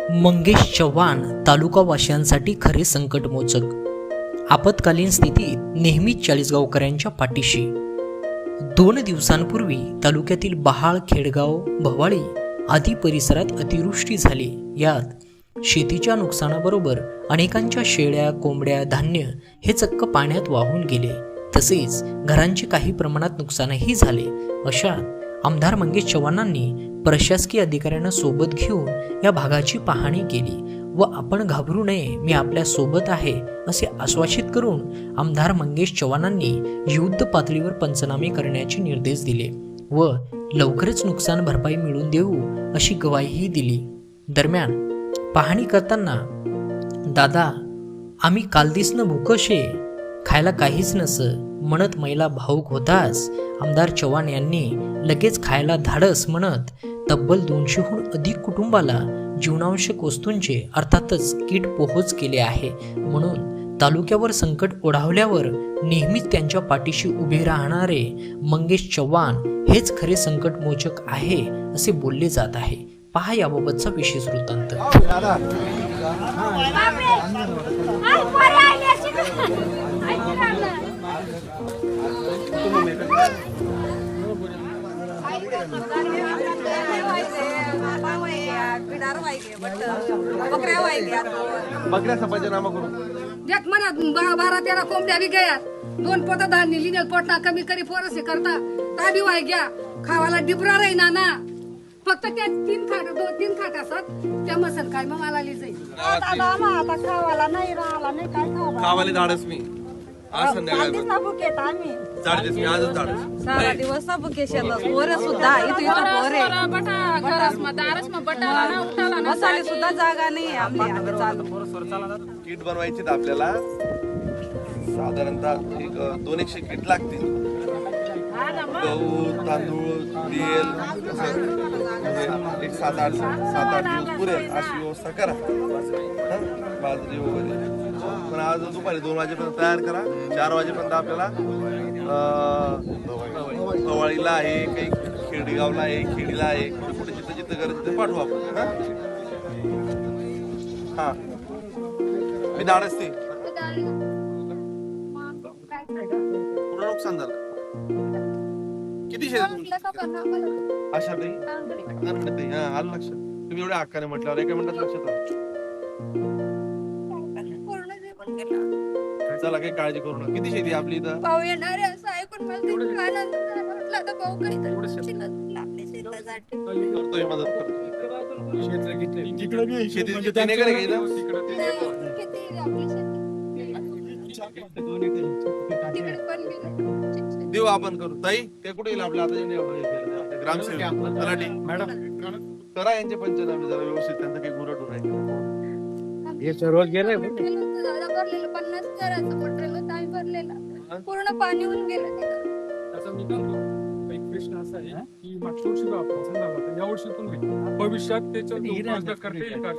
मंगेश चव्हाण तालुकावासियांसाठी खरे संकटमोचक. आपत्कालीन स्थितीत नेहमीच चाळीसगावकरांच्या पाठीशी. 2 दिवसांपूर्वी तालुक्यातील बहाळ, खेडगाव, भवाळी आदी परिसरात अतिवृष्टी झाली. यात शेतीच्या नुकसानाबरोबर अनेकांच्या शेळ्या, कोंबड्या, धान्य हे चक्क पाण्यात वाहून गेले. तसेच घरांचे काही प्रमाणात नुकसानही झाले. अशात आमदार मंगेश चव्हाणांनी प्रशासकीय अधिकाऱ्यांना सोबत घेऊन या भागाची पाहणी केली व आपण घाबरू नये, मी आपल्या सोबत आहे असे आश्वासित करून आमदार मंगेश चव्हाणांनी युद्ध पातळीवर पंचनामे करण्याचे निर्देश दिले व लवकरच नुकसान भरपाई मिळवून देऊ अशी ग्वाहीही दिली. दरम्यान पाहणी करताना, दादा आम्ही कालदिसनं भूकशे, खायला काहीच नस म्हणत महिला भाऊक होताच आमदार चव्हाण यांनी लगेच खायला धाडस म्हणत तब्बल 200हून अधिक कुटुंबाला जीवनावश्यक वस्तूंचे अर्थातच किट पोहोच केले आहे. म्हणून तालुक्यावर संकट ओढावल्यावर नेहमीच त्यांच्या पाठीशी उभे राहणारे मंगेश चव्हाण हेच खरे संकटमोचक आहे असे बोलले जात आहे. पहा याबाबतचा विशेष वृत्तांत. बकऱ्याचा पंचनामा करू. देख म्हणा 12-13 कोंबड्या बी गया, 2 पोत धान्य लिहिलं पोटना कमी करी पोरसे करता ताबी वाय घ्या, खावाला डिबरा राहीना ना. फक्त त्या 2-3 खाट असतात त्या मसन काय मग मला लिहिजय. आता खावाला नाही राहिला नाही काय खावा. खावाले धाडस मी आज संध्याकाळी झाडतेस मी आजच धाडस. सारा दिवस बुके शेतात पोरे सुद्धा बसायला सुद्धा जागा नाही आमची. चालू किट बनवायची आपल्याला साधारणतः एक 200 किट लागतील. गहू, तांदूळ, तेल, एक 7-8 दिवस पुरेल अशी व्यवस्था करा. बाजरी वगैरे पण आज दुपारी 2 वाजेपर्यंत तयार करा. 4 वाजेपर्यंत आपल्याला भवाळीला आहे, काही खेडेगावला आहे, खेडीला आहे, कुठे जिथं गरज तिथे पाठवू आपण. हा मी धाडस ते पूर्ण नुकसान झालं. किती शेत अशा ताई आलं लक्षात. तुम्ही एवढ्या हक्काने म्हटल्यावर एका मिनिटात लक्षात आलं. चला काही काळजी करू नका. किती शेती आपली इथं? पाऊ येणार आहे असं ऐकून मला ते आनंद झाला. म्हटलं आता भाऊ काहीतरी करतोय, मदत करतोय. शेतीची तिने करे का इथं? देऊ आपण करू. ताई ते कुठे येईल आपल्या आता ग्रामसेवक तलाठी मॅडम करा यांचे पंचनामे जरा व्यवस्थित. त्यांचं काही गुरट रोज गेले भरलेलं 50,000 मटेरियल होतं आम्ही भरलेला, पूर्ण पाणी होऊन गेलं तिथं. त्याचा मी करतो एक प्रश्न असा आहे की मागच्या वर्षी आपण या वर्षी पण भविष्यात त्याच्यावर करता येईल का?